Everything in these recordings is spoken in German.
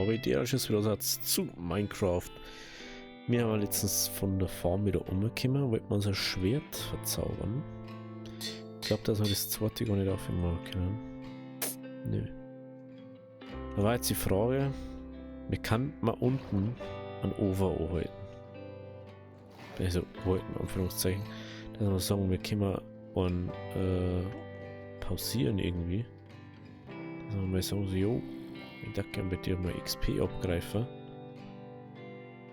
habitärisches Videosatz zu Minecraft. Wir haben letztens von der Farm wieder umgekommen, wollten wir unser Schwert verzaubern. Ich glaube, dass wir das zweite gar nicht aufnehmen können. Nö. Da war jetzt die Frage, wie kann man unten ein Over anhalten? Also, halten, Anführungszeichen. Dass wir sagen, wir können und pausieren irgendwie. Dass wir mal sagen, so, jo, ich darf gerne bei dir mal XP abgreifen.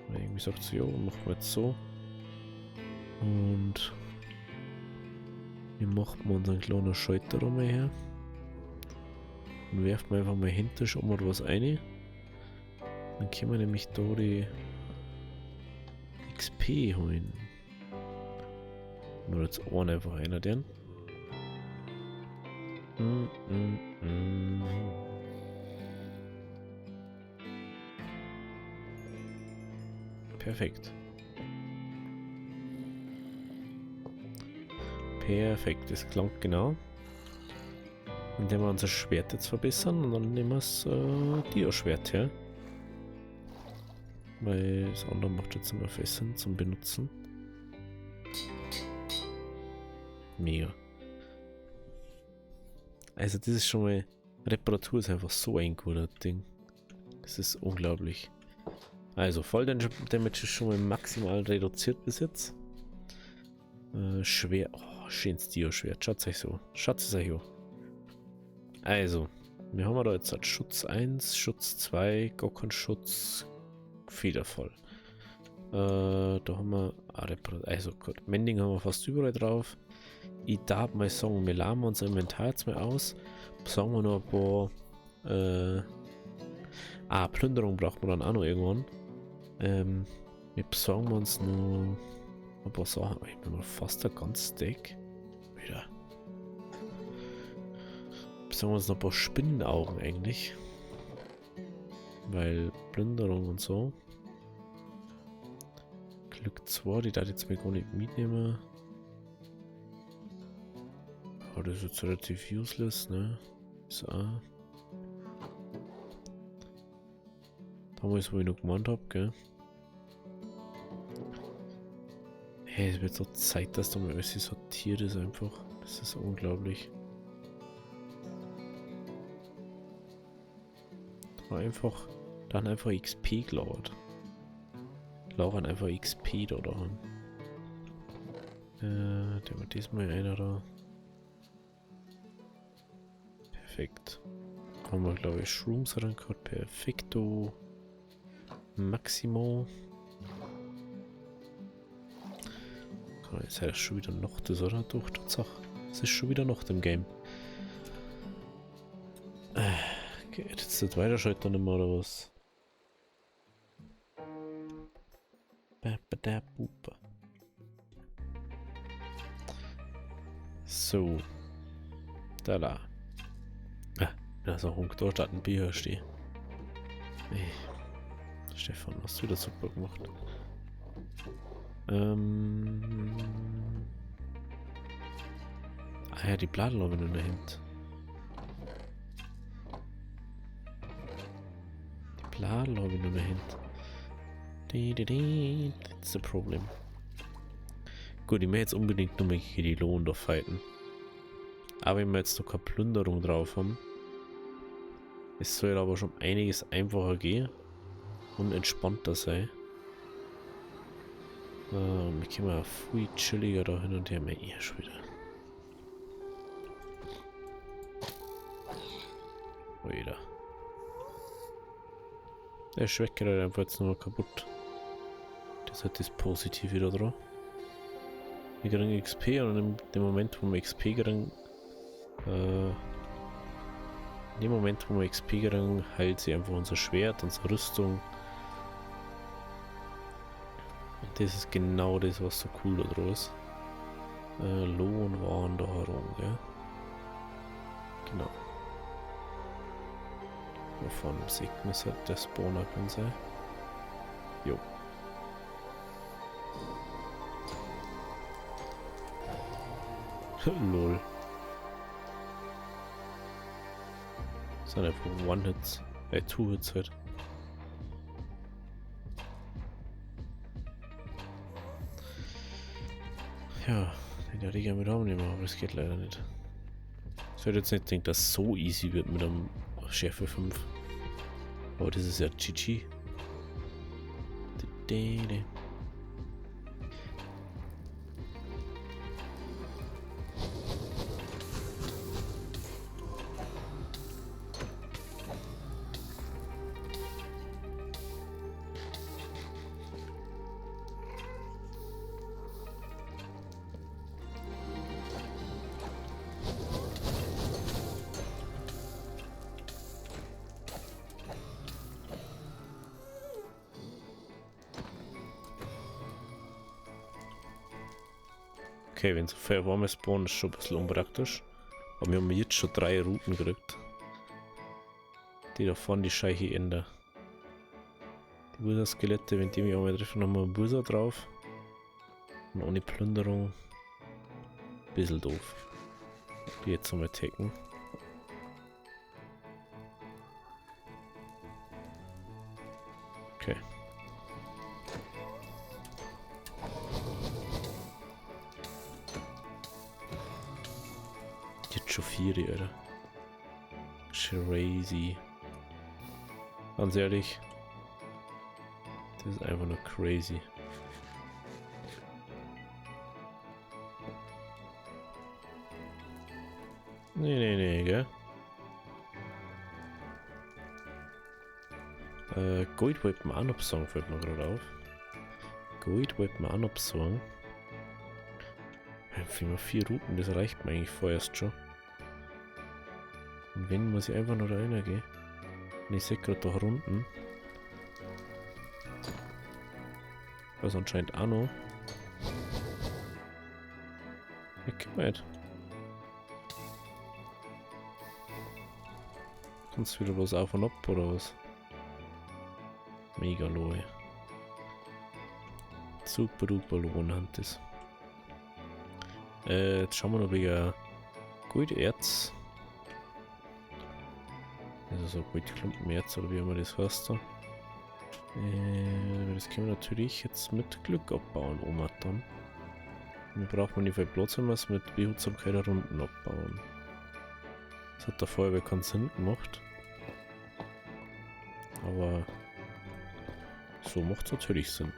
Weil irgendwie sagt so, jo, machen wir jetzt so. Und wir machen unseren kleinen Schalter mal her. Und werfen einfach mal hinter schon mal was rein. Dann können wir nämlich da die XP holen. Nur jetzt ohne einfach einer den. Perfekt. Perfekt, das klang genau. Indem wir unser Schwert jetzt verbessern und dann nehmen wir das Dia-Schwert her. Weil das andere macht jetzt immer Fesseln zum Benutzen. Mega. Also das ist schon mal, Reparatur ist einfach so ein guter Ding. Das ist unglaublich. Also Fall Damage ist schon mal maximal reduziert bis jetzt. Schwer, oh, schönes Dia-Schwert, schaut euch so. Schaut es euch an. Also, wir haben da jetzt Schutz 1, Schutz 2, gar kein Schutz, federvoll. Da haben wir, also gut, Mending haben wir fast überall drauf. Ich darf mal sagen, wir laden unser Inventar jetzt mal aus. Sagen wir noch ein paar, Plünderung braucht man dann auch noch irgendwann. Wir besorgen uns nur ein paar Sachen. Ich bin mal fast ein ganz Stack. Wieder. Besorgen wir uns noch ein paar Spinnenaugen eigentlich. Weil Plünderung und so. Glück 2, die darf ich jetzt mal gar nicht mitnehmen. Aber das ist jetzt relativ useless, ne? So. Da haben wir es, wo ich noch gemeint habe, gell? Hey, es wird so Zeit, dass da mal alles sortiert ist einfach. Das ist unglaublich. Da einfach, dann einfach XP gelauert. Lauern einfach XP da dran. Der war diesmal einer da. Perfekt. Haben wir, glaube ich, Shrooms dran gehabt. Perfekto. Maximo. Jetzt hat er schon wieder Nacht, das oder? Doch, Tatsache. Es ist schon wieder Nacht im Game. Geht jetzt nicht weiter schalten nicht mehr, oder was? So. Da. Da ist ein Hunk da, statt ein Bier stehen. Hey. Stefan, hast du wieder super gemacht? Ja, die Blattlaube in der Hand. Die Blattlaube in der Hand. That's the problem. Gut, ich möchte jetzt unbedingt noch mal die Lohn da fighten. Aber wenn wir jetzt noch keine Plünderung drauf haben, es soll aber schon einiges einfacher gehen und entspannter sein. Wir können mal viel chilliger da hin und her mehr schon wieder. Wieder. Der Schweck geht halt einfach jetzt nur kaputt. Das hat das Positive wieder dran. Wir kriegen XP und in dem Moment, wo wir XP kriegen, heilt sie einfach unser Schwert, unsere Rüstung. Und das ist genau das, was so cool da drauf ist. Lohn waren da herum, gell? Genau. Wovon sieht man es halt, der Spawner kann sein. Jo. Lol. Das sind einfach One-Hits. Two-Hits halt. Ja, den hätte ich gerne mit nehmen, aber das geht leider nicht. Ich hätte jetzt nicht denken, dass es so easy wird mit einem Schärfe 5. Aber das ist ja GG. Okay, wenn so viel warme spawnen, ist schon ein bisschen unpraktisch. Aber wir haben jetzt schon 3 Routen gekriegt. Die da vorne die Scheiche ändern. Die Busa-Skelette, wenn die mich einmal treffen, haben wir einen Busa drauf. Und ohne Plünderung. Bisschen doof. Die jetzt nochmal tacken. Okay. Jetzt schon 4, Alter. Crazy. Ganz ehrlich. Das ist einfach nur crazy. Nee, gell? Gold wollte man auch noch sagen, fällt mir gerade auf. Gold wollte man auch noch sagen. Einfach 4 Routen, das reicht mir eigentlich vorerst schon. Und wenn, muss ich einfach nur da reingehen. Und ich sehe gerade da unten. Was anscheinend auch noch. Ja, guck mal. Kannst du wieder was auf und ab oder was? Mega low. Super duper lohnend ist. Jetzt schauen wir noch wegen Golderz. Also so Goldklumpenerz oder wie immer das heißt da. Das können wir natürlich jetzt mit Glück abbauen, Oma dann. Wir brauchen nicht viel Platz, wenn wir es mit Behutsamkeit Runden abbauen. Das hat der Feuerwehr keinen Sinn gemacht. Aber so macht es natürlich Sinn.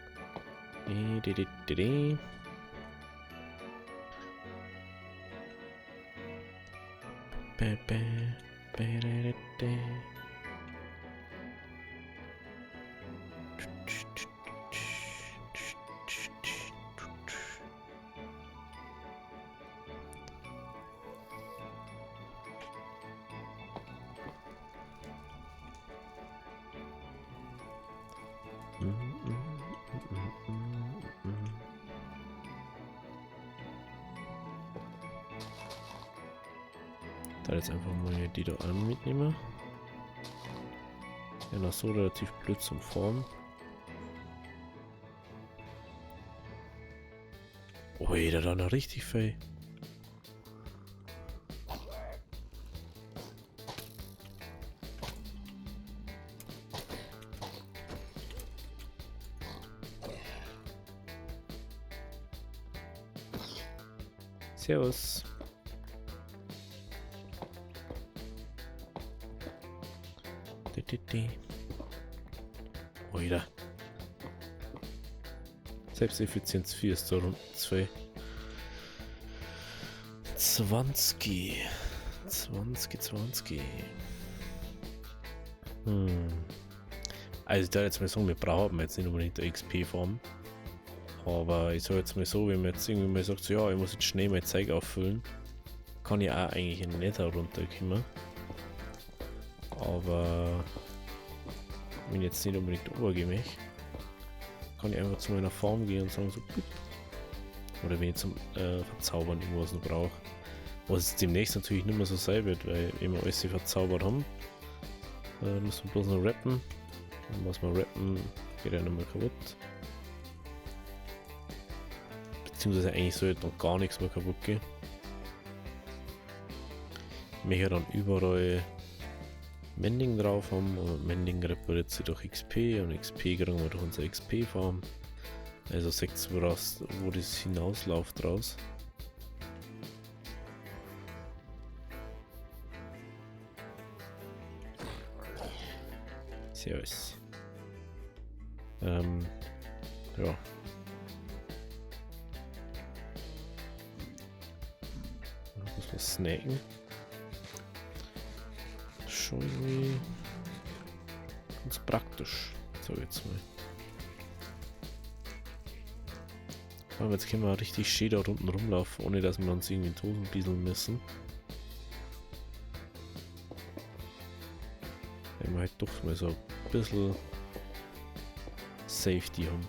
Da jetzt einfach mal die da an mitnehmen. Ja, noch so relativ blöd zum Formen. Oh, da dann noch richtig viel. Servus. Oida. Selbsteffizienz 4 ist da rund 2. 20. Also da jetzt mal sagen, wir brauchen jetzt nicht unbedingt eine XP-Form. Aber ich sage jetzt mal so, wenn man jetzt irgendwie mal sagt, so, ja, ich muss jetzt schnell mein Zeug auffüllen, kann ich auch eigentlich in den Nether runterkommen. Aber wenn ich jetzt nicht unbedingt runtergehe, kann ich einfach zu meiner Farm gehen und sagen so, Pup. Oder wenn ich zum Verzaubern irgendwas noch brauche. Was jetzt demnächst natürlich nicht mehr so sein wird, weil wir alles verzaubert haben. Müssen wir bloß noch rappen. Und was wir rappen, geht ja nicht mehr kaputt. Beziehungsweise eigentlich sollte noch gar nichts mehr kaputt gehen. Ich möchte dann überall Mending drauf haben und Mending repariert sie durch XP und XP kriegen wir durch unsere XP-Farm. Also 6, wo das hinausläuft raus. Servus. Ja. Muss man snacken. Schon irgendwie ganz praktisch. So, jetzt mal. Aber jetzt können wir richtig schön da unten rumlaufen, ohne dass wir uns irgendwie in die Hosen bieseln müssen. Wenn wir halt doch mal so ein bisschen Safety haben.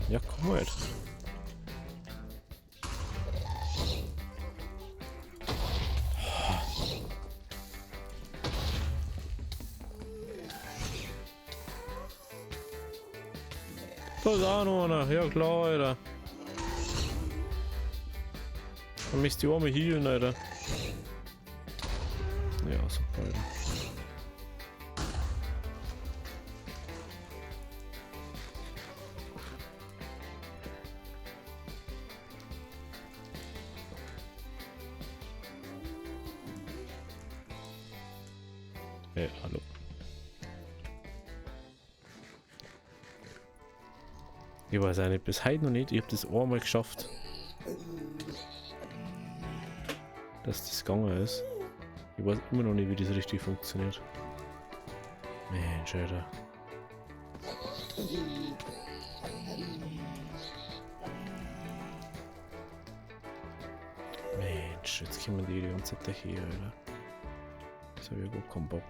Ja, komm halt. Da ist auch noch einer. Ja klar, Alter. Dann müsst ihr auch mal healen, Alter. Ja, super, Alter. Hey, hallo. Ich weiß auch nicht, bis heute noch nicht. Ich habe das einmal geschafft, dass das gegangen ist. Ich weiß immer noch nicht, wie das richtig funktioniert. Mensch, Alter. Mensch, jetzt kommen die ganze Zeit hier, Alter. Das habe ich überhaupt keinen Bock.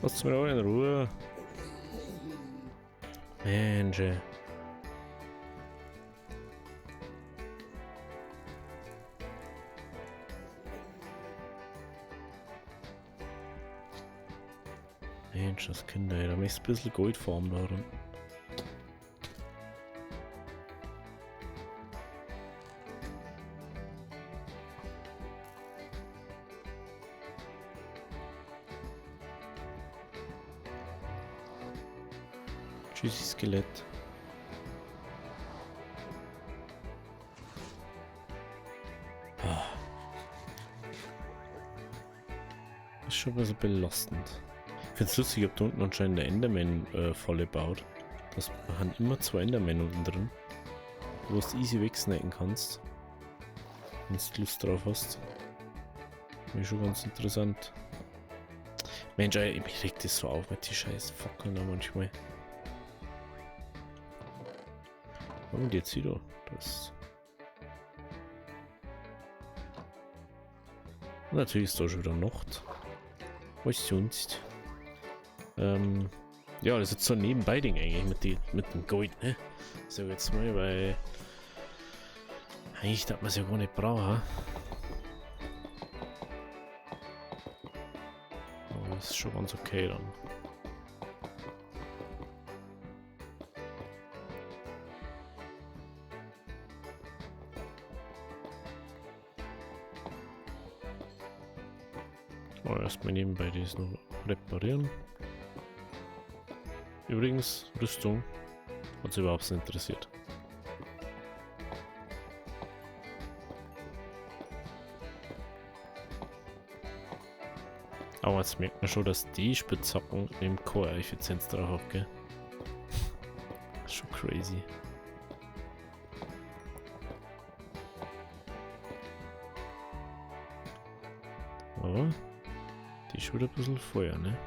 Lasst mir auch in Ruhe. Mensch. Mensch, das Kinder, ey. Da möchtest du ein bisschen Gold farmen da drin. Tschüssi, Skelett. Das ist schon ein bisschen belastend. Ich finde es lustig, ich habe da unten anscheinend eine Enderman-Falle gebaut. Das haben immer 2 Endermen unten drin. Wo du easy wegsnacken kannst. Wenn du Lust drauf hast. Finde ich schon ganz interessant. Mensch, ey, mich regt das so auf mit die scheiß Fackeln da manchmal. Warum geht's wieder? Das. Und natürlich ist da schon wieder Nacht. Was sonst? Ja, das ist so ein Nebenbei-Ding eigentlich mit dem Gold, ne? So jetzt mal, weil eigentlich darf man es ja gar nicht brauchen. Aber das ist schon ganz okay dann. Oh, erstmal nebenbei das noch reparieren. Übrigens, Rüstung hat sie überhaupt nicht interessiert. Aber jetzt merkt man schon, dass die Spitzhacken im Core-Effizienz drauf hat, gell? Schon crazy. Aber Die ist wieder ein bisschen Feuer, ne?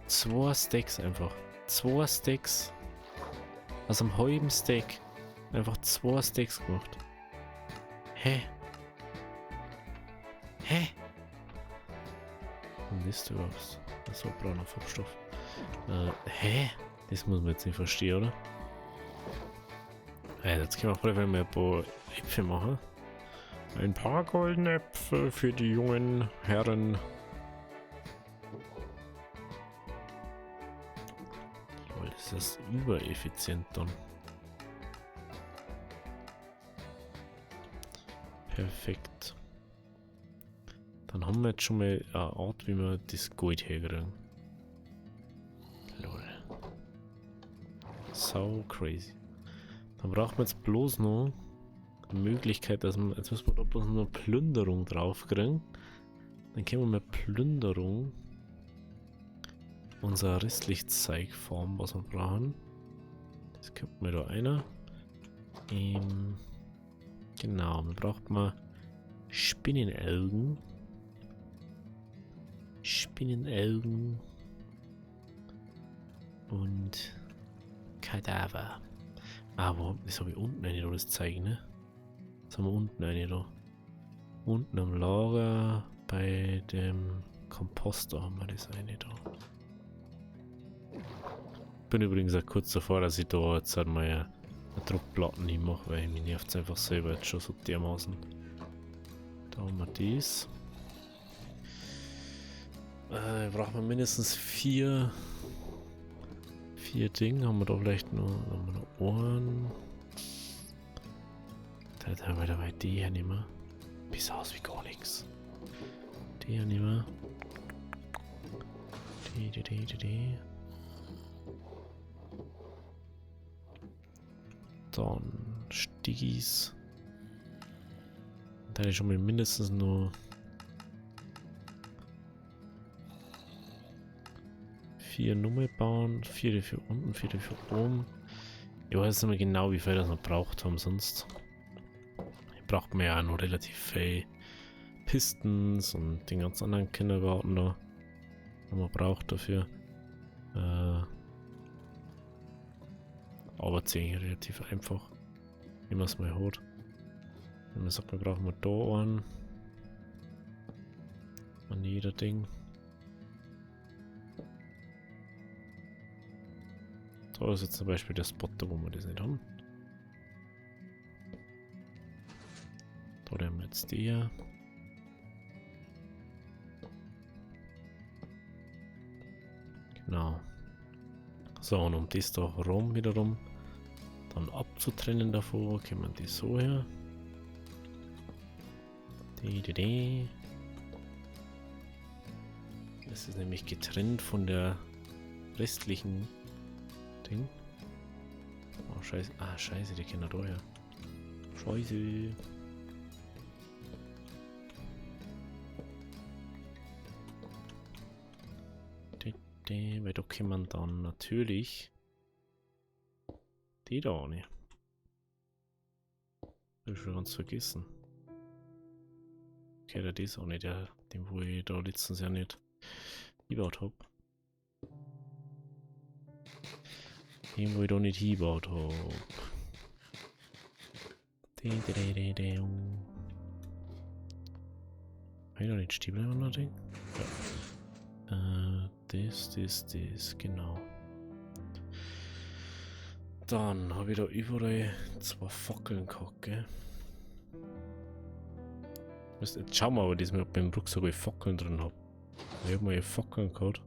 2 Stacks einfach. 2 Stacks. Aus einem halben Stack. Einfach 2 Stacks gemacht. Hä? Hä? Und ist überhaupt? Achso, brauner Farbstoff. Hä? Das muss man jetzt nicht verstehen, oder? Jetzt können wir auf jeden Fall mal ein paar Äpfel machen. Ein paar goldene Äpfel für die jungen Herren. Lol, das ist übereffizient dann. Perfekt. Dann haben wir jetzt schon mal eine Art, wie wir das Gold herkriegen. Lol. So crazy. Dann braucht man jetzt bloß noch die Möglichkeit, dass man, jetzt müssen wir da bloß noch Plünderung drauf kriegen. Dann können wir mit Plünderung unser Restlichtzeug formen, was wir brauchen. Das könnten wir da einer. Genau, man braucht mal Spinnenaugen. Spinnenaugen. Und Kadaver. Aber das habe ich unten eine da, das zeigen, ne? Das haben wir unten eine da. Unten am Lager bei dem Komposter haben wir das eine da. Bin übrigens auch kurz davor, dass ich da jetzt halt mal eine Druckplatten nicht mache, weil mich nervt es einfach selber jetzt schon so dermaßen. Da haben wir das. Brauchen wir mindestens 4 Dinge. Haben wir da vielleicht noch Ohren. Da haben wir dabei die hier nicht mehr. Bis aus wie gar nichts. Die hier nicht mehr. Die. Dann Stigis. Da hätte ich schon mal mindestens nur 4 Nummer bauen. 4 für unten, 4 für oben. Ich weiß nicht mehr genau, wie viel das noch braucht haben sonst. Braucht man ja noch relativ viel Pistons und den ganzen anderen Kindergarten da, was man braucht dafür. Aber ziemlich relativ einfach, wie man es mal hat. Wenn man sagt, wir brauchen wir da einen. An jeder Ding. Da ist jetzt zum Beispiel der Spot, wo wir das nicht haben. Da haben wir jetzt die hier. Genau. So, und um das da rum wiederum dann abzutrennen davor, können wir die so her. Das ist nämlich getrennt von der restlichen Ding. Oh, scheiße. Ah, scheiße, die können da her. Scheiße. Weil da kann man dann natürlich die da auch nicht. Hab ich schon ganz vergessen. Okay, der ist auch nicht der, den wo ich da letztens ja nicht gebaut habe. Den wo ich da nicht gebaut habe. Habe ich da nicht Stiebel oder Ding? Ja. Das, genau. Dann habe ich da überall 2 Fackeln gehabt, gell? Jetzt schauen wir aber diesmal, ob ich im Rucksack ich Fackeln drin habe. Ich habe mal Fackeln gehabt.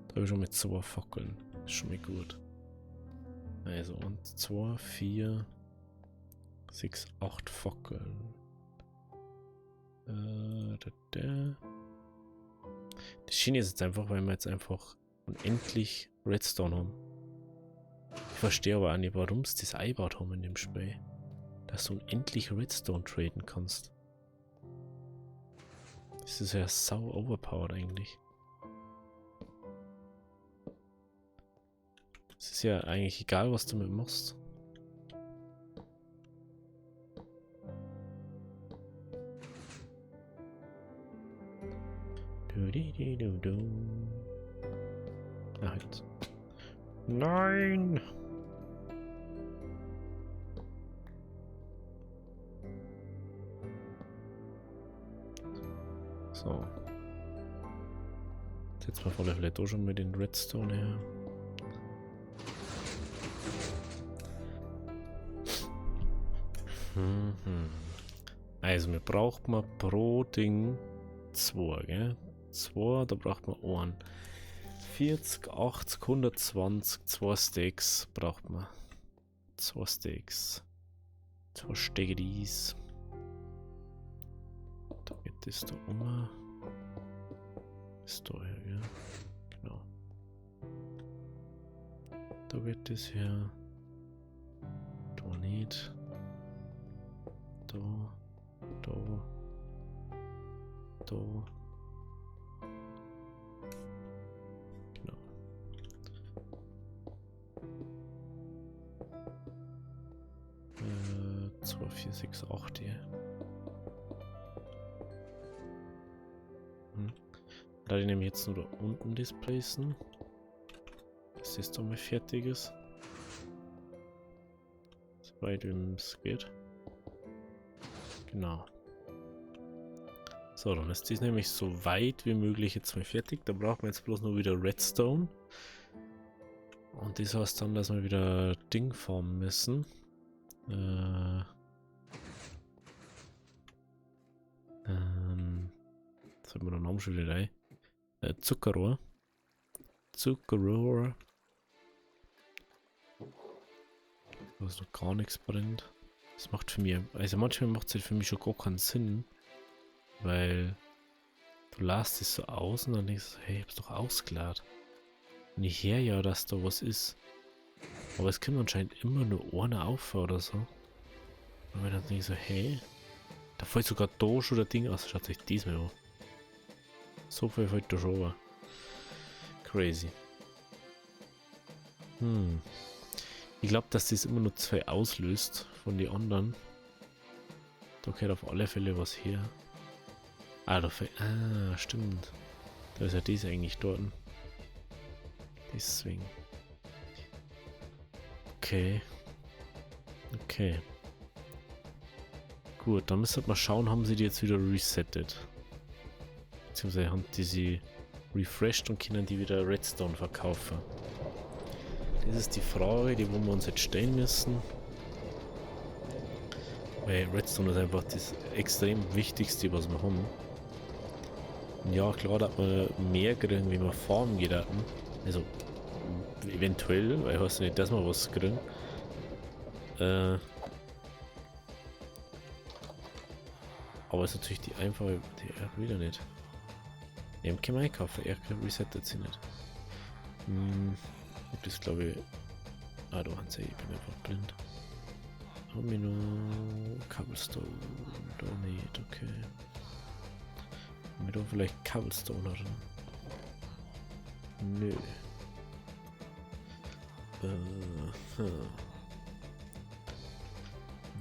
Da habe ich schon mit 2 Fackeln. Das ist schon mal gut. Also, und 2, 4, 6, 8 Fackeln. Das Schiene ist jetzt einfach, weil wir jetzt einfach unendlich Redstone haben. Ich verstehe aber auch nicht, warum sie das eingebaut haben in dem Spiel. Dass du unendlich Redstone traden kannst. Das ist ja sau overpowered eigentlich. Es ist ja eigentlich egal, was du damit machst. Ah, halt. Nein! So. Jetzt mal vor der vielleicht auch schon mit den Redstone her. Also, wir brauchen mal pro Ding 2, gell? 2, da braucht man einen. 40, 80, 120, 2 Steaks braucht man. 2 Steaks. 2 Stegeris. Da geht das da um. Ist da her, gell? Genau. Da geht das her. Da nicht. Da. Da. Da. Genau. 2, 4, 6, 8 hier. Da ich nämlich jetzt nur da unten displacen. Dass das doch mal fertig ist. Soweit es geht. Genau. So, dann ist dies nämlich so weit wie möglich jetzt mal fertig. Da brauchen wir jetzt bloß nur wieder Redstone. Und das heißt dann, dass wir wieder Ding formen müssen. Was haben wir da Namen schon wieder rein? Zuckerrohr. Zuckerrohr. Was noch gar nichts brennt. Das macht für mich, also manchmal macht es halt für mich schon gar keinen Sinn. Weil du lässt es so aus und dann denkst du, hey, ich hab's doch ausgeladen. Und ich höre ja, dass da was ist. Aber es kommt anscheinend immer nur einer auf oder so. Und dann denke ich so, hey, da fällt sogar da schon der Ding aus. Schaut euch das mal an. So viel fällt da schon an. Crazy. Ich glaube, dass das immer nur 2 auslöst von den anderen. Da geht auf alle Fälle was her. Ah, da fällt. Ah, stimmt. Da ist ja das eigentlich dort. Deswegen. Okay. Okay. Gut, dann müssen wir mal schauen, haben sie die jetzt wieder resettet. Beziehungsweise haben die sie refreshed und können die wieder Redstone verkaufen. Das ist die Frage, die wir uns jetzt stellen müssen. Weil Redstone ist einfach das extrem wichtigste, was wir haben. Und ja, klar, dass wir mehr kriegen, wie wir farmen geht. Also, eventuell, weil ich weiß nicht, dass wir was kriegen. Aber es ist natürlich die einfache, die wieder nicht. Ich kann man einkaufen, er resettet sie nicht. Das glaube ich. Ah, da haben sie, ich bin einfach blind. Haben wir nur Cobblestone? Da nicht, okay. Haben wir da vielleicht Cobblestone drin? Nö. Da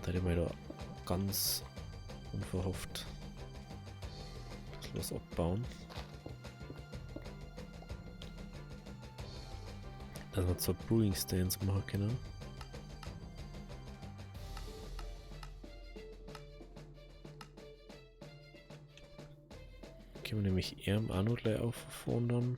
hätte ich da ganz unverhofft was abbauen. Dass wir zwar Brewing Stands machen können. Können wir nämlich eher auch noch gleich auffordern.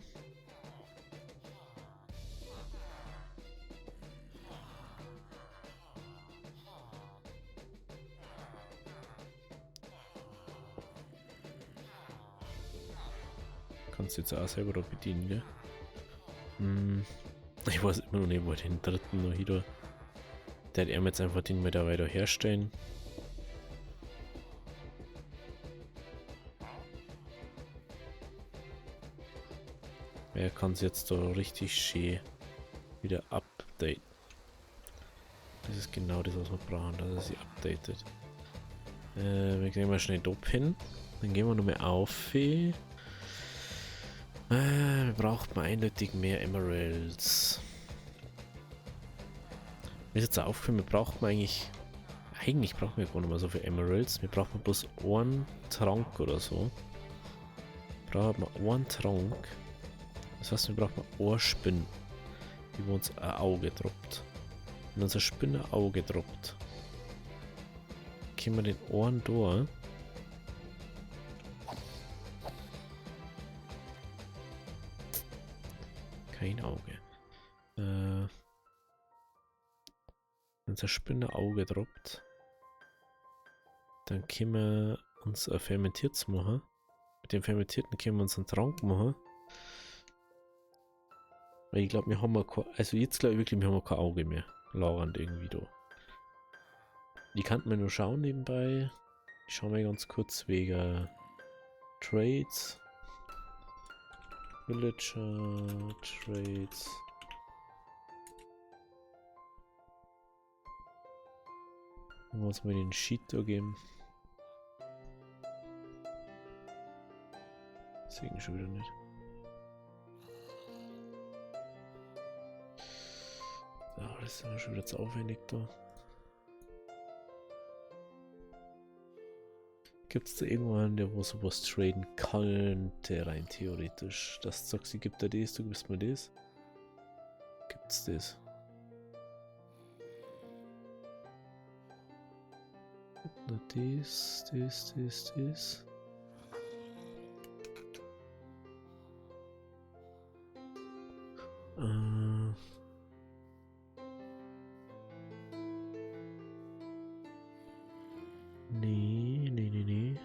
Kannst du jetzt auch selber da bedienen, gell? Ich weiß immer noch nicht, wo den dritten noch hier. Der hat er jetzt einfach den wieder weiter herstellen. Er kann es jetzt da richtig schön wieder updaten. Das ist genau das, was wir brauchen, dass er sich updatet. Wir gehen mal schnell dort hin. Dann gehen wir nochmal auf. Wir brauchen eindeutig mehr Emeralds. Mir ist jetzt aufgefallen, wir brauchen eigentlich brauchen wir gar nicht mehr so viel Emeralds. Wir brauchen bloß einen Trank oder so. brauchen wir einen Trank. Das heißt, wir brauchen eine Spinne, die uns ein Auge droppt. Wenn uns eine Spinne ein Auge droppt, können wir den Ohren durch. Kein Auge. Wenn uns eine Spinne ein Auge droppt, dann können wir uns ein fermentiertes machen. Mit dem Fermentierten können wir uns einen Trank machen. Weil ich glaube, wir haben also jetzt glaube ich wirklich, wir haben kein Auge mehr. Lagernd irgendwie da. Die kann man nur schauen nebenbei. Ich schaue mal ganz kurz wegen Trades. Villager, Trades. Dann muss man den Sheet da geben. Deswegen schon wieder nicht. Ja, das ist ja schon wieder zu aufwendig da. Gibt es da irgendwann, der wo sowas traden könnte, rein theoretisch? Das du sagst, ich gib dir das, du gibst mir das. Gibt's das? Nur das. Nee. Nee.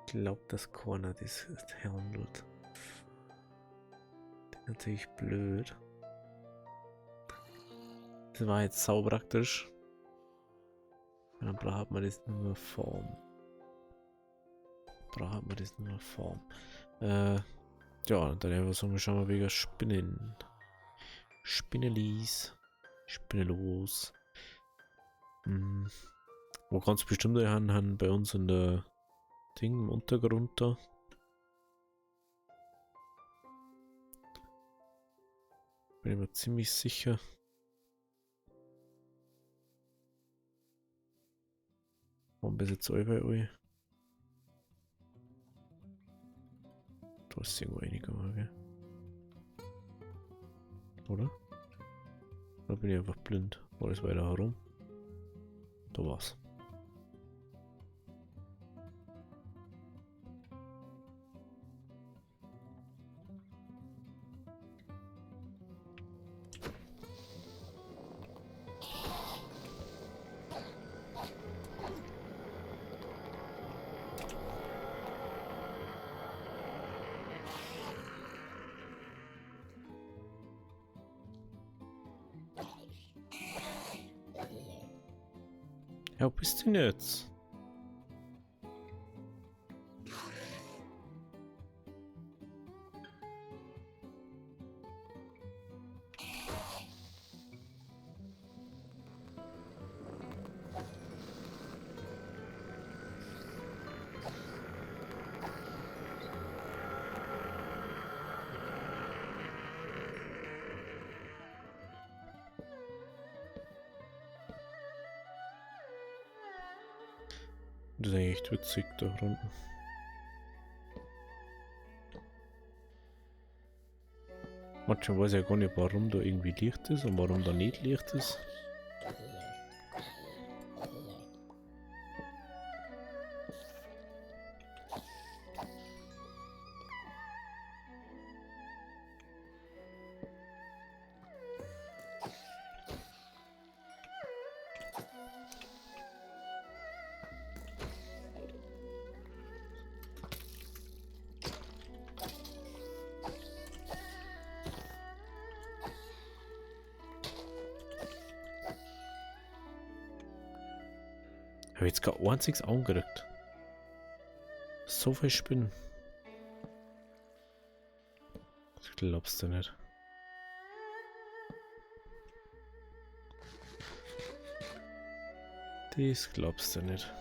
Ich glaube, dass Corner das handelt. Das ist natürlich blöd. Das war jetzt sau praktisch. Dann braucht man das nur Form. Ja, dann einfach so, wir schauen mal wegen Spinnen. Spinnelis. Spinnelos. Wo kannst du bestimmt haben bei uns in der Ding im Untergrund da. Bin ich mir ziemlich sicher. Warum bis jetzt bei euch? Da ist irgendwo einiger, gell? Oder? Oder bin ich einfach blind? War das weiter herum? Da war's. Ja, wo bist du denn jetzt? Das ist eigentlich echt witzig da unten. Manchmal weiß ich ja gar nicht, warum da irgendwie Licht ist und warum da nicht Licht ist. Ich habe jetzt gar einziges angerückt. So viel Spinnen. Das glaubst du nicht. Das glaubst du nicht.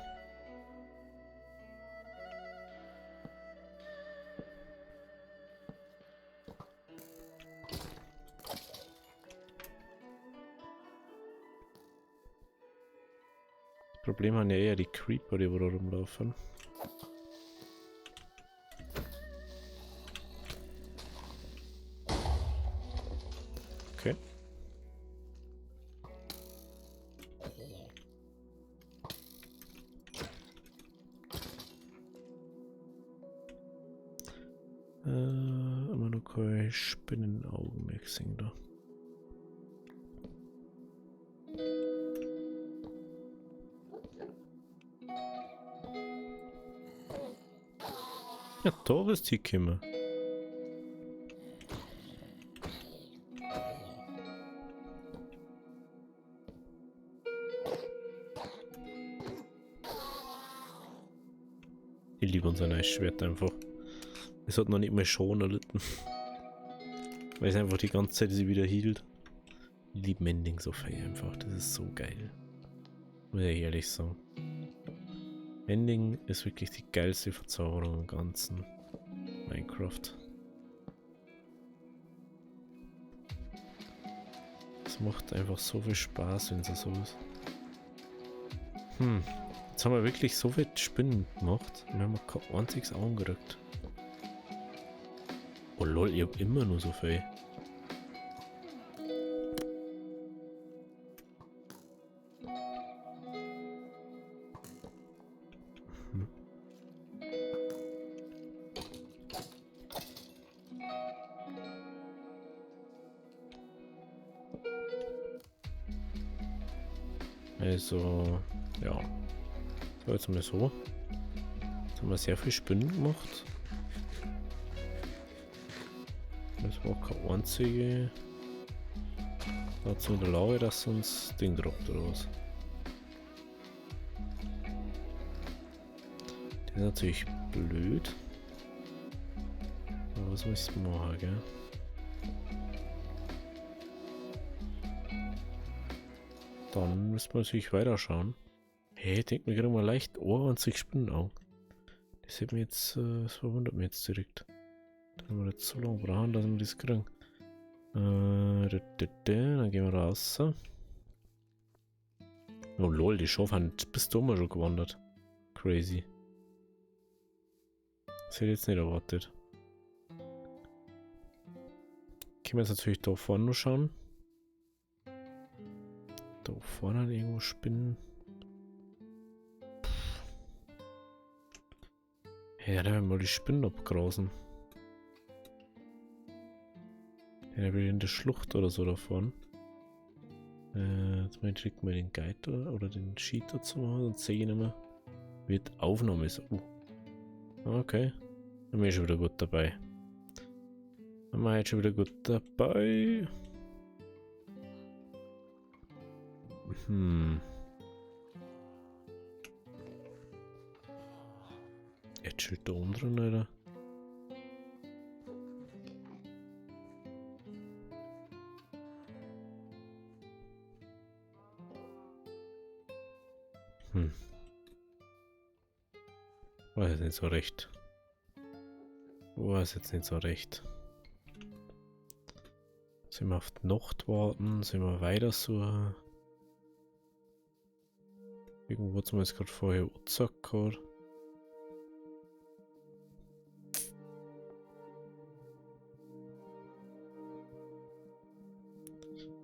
Problem haben ja eher die Creeper, die wo da rumlaufen. Okay. Immer noch keine Spinnenaugen mehr gesehen da. Ja, da ist die gekommen. Ich liebe unser neues Schwert einfach. Es hat noch nicht mehr Schaden erlitten. Weil es einfach die ganze Zeit sie wieder hielt. Ich liebe Mending so viel einfach. Das ist so geil. Muss ich ehrlich sagen. Mending ist wirklich die geilste Verzauberung im ganzen Minecraft. Es macht einfach so viel Spaß, wenn es so ist. Jetzt haben wir wirklich so viel Spinnen gemacht und wir haben kein einziges angerückt. Oh lol, ich hab immer nur so viel. Also, ja. So, jetzt mal so. Jetzt haben wir sehr viel Spinnen gemacht. Das war keine einzige. Dazu in der Lage, dass uns das Ding droppt oder was. Das ist natürlich blöd. Aber was muss ich machen, gell? Dann müssen wir natürlich weiterschauen. Hey, ich denke mir gerade mal leicht 20 Spinnenaugen. Das hat mir jetzt, das verwundert mich jetzt direkt. Dann wir jetzt so lange brauchen, dass wir das kriegen. Dann gehen wir raus. Oh lol, die Schafe haben bis da mal schon gewandert. Crazy. Das hätte ich jetzt nicht erwartet. Können wir jetzt natürlich da vorne noch schauen. Da vorne hat irgendwo Spinnen. Ja, da werden wir mal die Spinnen abgrasen. Ja, will in der Schlucht oder so davon. Jetzt mal direkt mal den Guide oder den Sheet dazu machen, sonst sehe ich nicht mehr. Wird Aufnahme so. Okay. Dann bin ich schon wieder gut dabei. Dann bin ich jetzt schon wieder gut dabei. Jetzt steht da unten, oder? War jetzt nicht so recht. War jetzt nicht so recht. Sollen wir auf die Nacht warten? Sollen wir weiter suchen? Irgendwo hat es mir jetzt gerade vorher angezeigt gehabt.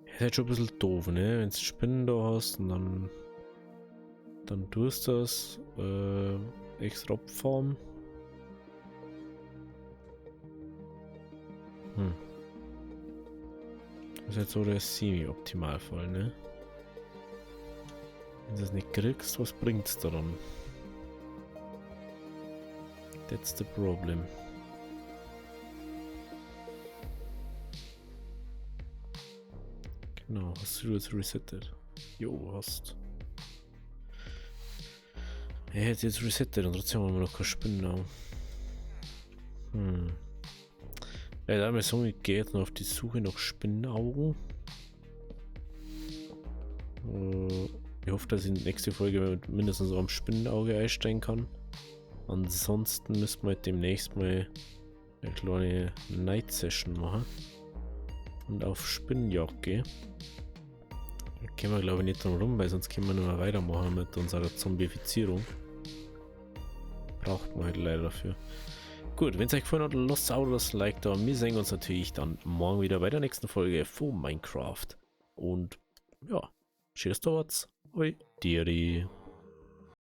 Das ist halt schon ein bisschen doof, ne? Wenn du Spinnen da hast und dann tust du das extra abfarmen. Das ist jetzt so der Semi-Optimalfall, ne? Wenn du das nicht kriegst, was bringt's daran? That's the problem. Genau, hast du jetzt resettet? Jo, hast. Er hat jetzt resettet und trotzdem haben wir noch keine Spinnen. Ja, da haben wir so geht noch auf die Suche nach Spinnenaugen. Ich hoffe, dass ich in der nächsten Folge mindestens am Spinnenauge einsteigen kann. Ansonsten müssen wir demnächst mal eine kleine Night Session machen und auf Spinnenjagd gehen. Gehen wir glaube ich nicht drum rum, weil sonst können wir nicht mehr weitermachen mit unserer Zombifizierung. Braucht man halt leider dafür. Gut, wenn es euch gefallen hat, lasst auch das Like da. Wir sehen uns natürlich dann morgen wieder bei der nächsten Folge von Minecraft. Und ja, cheers dort. Hoi, Diri.